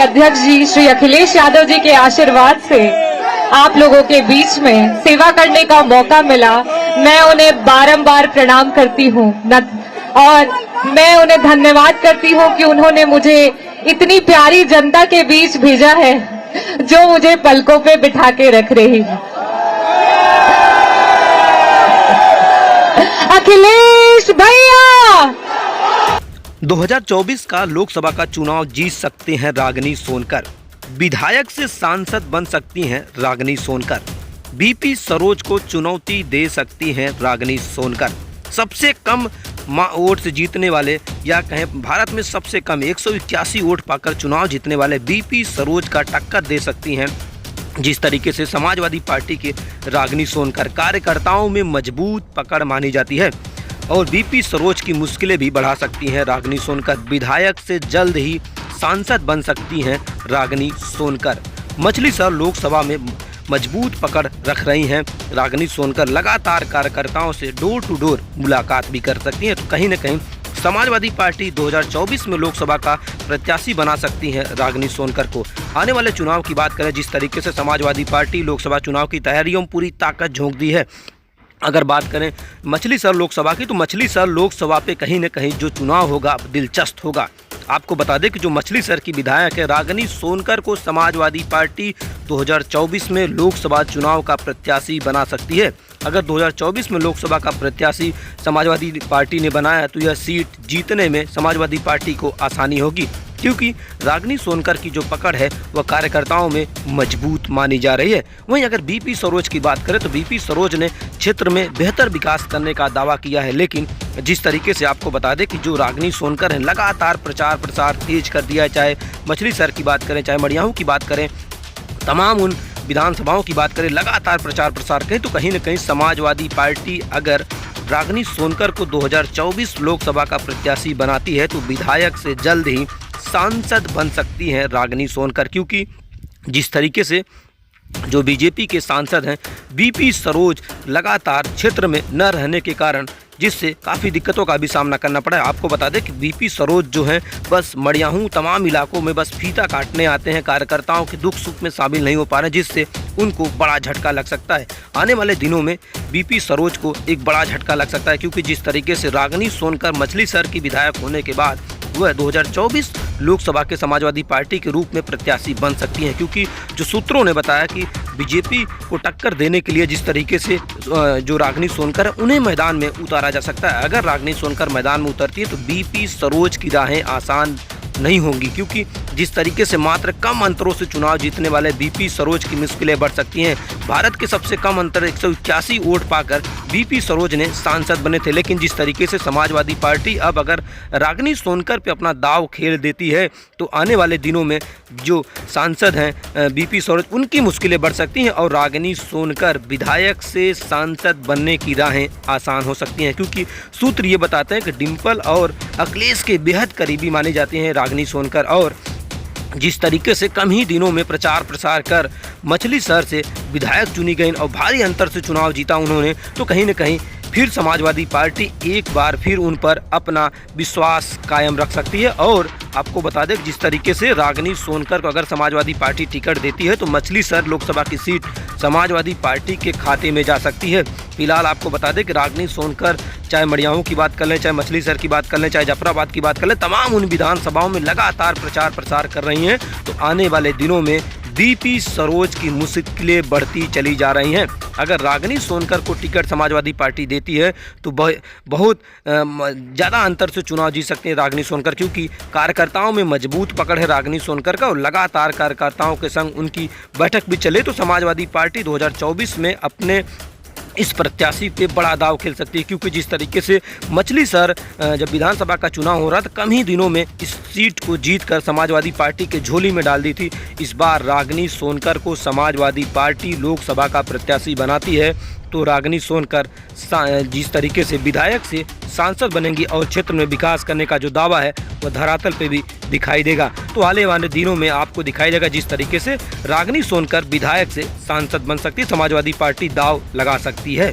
अध्यक्ष जी श्री अखिलेश यादव जी के आशीर्वाद से आप लोगों के बीच में सेवा करने का मौका मिला। मैं उन्हें बारंबार प्रणाम करती हूँ और मैं उन्हें धन्यवाद करती हूँ कि उन्होंने मुझे इतनी प्यारी जनता के बीच भेजा है जो मुझे पलकों पे बिठा के रख रही है। अखिलेश भैया 2024 का लोकसभा का चुनाव जीत सकते हैं रागिनी सोनकर। विधायक से सांसद बन सकती हैं रागिनी सोनकर। बीपी सरोज को चुनौती दे सकती हैं रागिनी सोनकर। सबसे कम वोट से जीतने वाले या कहें भारत में सबसे कम 181 वोट पाकर चुनाव जीतने वाले बीपी सरोज का टक्कर दे सकती हैं। जिस तरीके से समाजवादी पार्टी के रागिनी सोनकर कार्यकर्ताओं में मजबूत पकड़ मानी जाती है और बीपी सरोज की मुश्किलें भी बढ़ा सकती हैं रागिनी सोनकर। विधायक से जल्द ही सांसद बन सकती हैं रागिनी सोनकर। मछलीशहर लोकसभा में मजबूत पकड़ रख रही हैं रागिनी सोनकर। लगातार कार्यकर्ताओं से डोर टू डोर मुलाकात भी कर सकती हैं। तो कहीं न कहीं समाजवादी पार्टी 2024 में लोकसभा का प्रत्याशी बना सकती है रागिनी सोनकर को। आने वाले चुनाव की बात करें, जिस तरीके से समाजवादी पार्टी लोकसभा चुनाव की तैयारियों में पूरी ताकत झोंक दी है। अगर बात करें मछलीशहर लोकसभा की, तो मछलीशहर लोकसभा पे कहीं न कहीं जो चुनाव होगा दिलचस्प होगा। आपको बता दें कि जो मछलीशहर की विधायक है रागिनी सोनकर को समाजवादी पार्टी 2024 में लोकसभा चुनाव का प्रत्याशी बना सकती है। अगर 2024 में लोकसभा का प्रत्याशी समाजवादी पार्टी ने बनाया तो यह सीट जीतने में समाजवादी पार्टी को आसानी होगी, क्योंकि रागिनी सोनकर की जो पकड़ है वह कार्यकर्ताओं में मजबूत मानी जा रही है। वहीं अगर बीपी सरोज की बात करें तो बीपी सरोज ने क्षेत्र में बेहतर विकास करने का दावा किया है, लेकिन जिस तरीके से आपको बता दें कि जो रागिनी सोनकर है लगातार प्रचार प्रसार तेज कर दिया है, चाहे मछलीशहर की बात करें, चाहे मड़ियाहू की बात करें, तमाम उन विधानसभाओं की बात करें, लगातार प्रचार प्रसार करें, तो कहीं न कहीं समाजवादी पार्टी अगर रागिनी सोनकर को 2024 लोकसभा का प्रत्याशी बनाती है तो विधायक से जल्द ही सांसद बन सकती हैं रागिनी सोनकर। क्योंकि जिस तरीके से जो बीजेपी के सांसद हैं बीपी सरोज लगातार क्षेत्र में न रहने के कारण जिससे काफ़ी दिक्कतों का भी सामना करना पड़ा है। आपको बता दें कि बीपी सरोज जो हैं बस मड़ियाहू तमाम इलाकों में बस फीता काटने आते हैं, कार्यकर्ताओं के दुख सुख में शामिल नहीं हो पा रहे हैं, जिससे उनको बड़ा झटका लग सकता है। आने वाले दिनों में बीपी सरोज को एक बड़ा झटका लग सकता है, क्योंकि जिस तरीके से रागिनी सोनकर मछलीशहर की विधायक होने के बाद वह 2024 लोकसभा के समाजवादी पार्टी के रूप में प्रत्याशी बन सकती हैं। क्योंकि जो सूत्रों ने बताया कि बीजेपी को टक्कर देने के लिए जिस तरीके से जो रागिनी सोनकर है उन्हें मैदान में उतारा जा सकता है। अगर रागिनी सोनकर मैदान में उतरती है तो बीपी सरोज की राहें आसान नहीं होंगी, क्योंकि जिस तरीके से मात्र कम अंतरों से चुनाव जीतने वाले बीपी सरोज की मुश्किलें बढ़ सकती हैं। भारत के सबसे कम अंतर 181 वोट पाकर बीपी सरोज ने सांसद बने थे, लेकिन जिस तरीके से समाजवादी पार्टी अब अगर रागिनी सोनकर पे अपना दाव खेल देती है तो आने वाले दिनों में जो सांसद हैं बीपी सरोज उनकी मुश्किलें बढ़ सकती हैं और रागिनी सोनकर विधायक से सांसद बनने की राहें आसान हो सकती हैं। क्योंकि सूत्र ये बताते हैं कि डिम्पल और अखिलेश के बेहद करीबी माने जाते हैं रागिनी सोनकर, और जिस तरीके से कम ही दिनों में प्रचार प्रसार कर मछलीशहर से विधायक चुनी गई और भारी अंतर से चुनाव जीता उन्होंने, तो कहीं न कहीं फिर समाजवादी पार्टी एक बार फिर उन पर अपना विश्वास कायम रख सकती है। और आपको बता दें जिस तरीके से रागिनी सोनकर को अगर समाजवादी पार्टी टिकट देती है तो मछलीशहर लोकसभा की सीट समाजवादी पार्टी के खाते में जा सकती है। फिलहाल आपको बता दें कि रागिनी सोनकर चाहे मड़ियाहू की बात कर लें, चाहे मछलीशहर की बात कर लें, चाहे जफराबाद की बात कर लें, तमाम उन विधानसभाओं में लगातार प्रचार प्रसार कर रही हैं। तो आने वाले दिनों में बीपी सरोज की मुश्किलें बढ़ती चली जा रही हैं। अगर रागिनी सोनकर को टिकट समाजवादी पार्टी देती है तो बहुत ज़्यादा अंतर से चुनाव जीत सकते हैं रागिनी सोनकर, क्योंकि कार्यकर्ताओं में मजबूत पकड़ है रागिनी सोनकर का और लगातार कार्यकर्ताओं के संग उनकी बैठक भी चले तो समाजवादी पार्टी 2024 में अपने इस प्रत्याशी पे बड़ा दाव खेल सकती है। क्योंकि जिस तरीके से मछलीशहर जब विधानसभा का चुनाव हो रहा था कम ही दिनों में इस सीट को जीतकर समाजवादी पार्टी के झोली में डाल दी थी। इस बार रागिनी सोनकर को समाजवादी पार्टी लोकसभा का प्रत्याशी बनाती है तो रागिनी सोनकर जिस तरीके से विधायक से सांसद बनेंगी और क्षेत्र में विकास करने का जो दावा है वह धरातल पे भी दिखाई देगा। तो आने वाले दिनों में आपको दिखाई देगा जिस तरीके से रागिनी सोनकर विधायक से सांसद बन सकती है, समाजवादी पार्टी दाव लगा सकती है।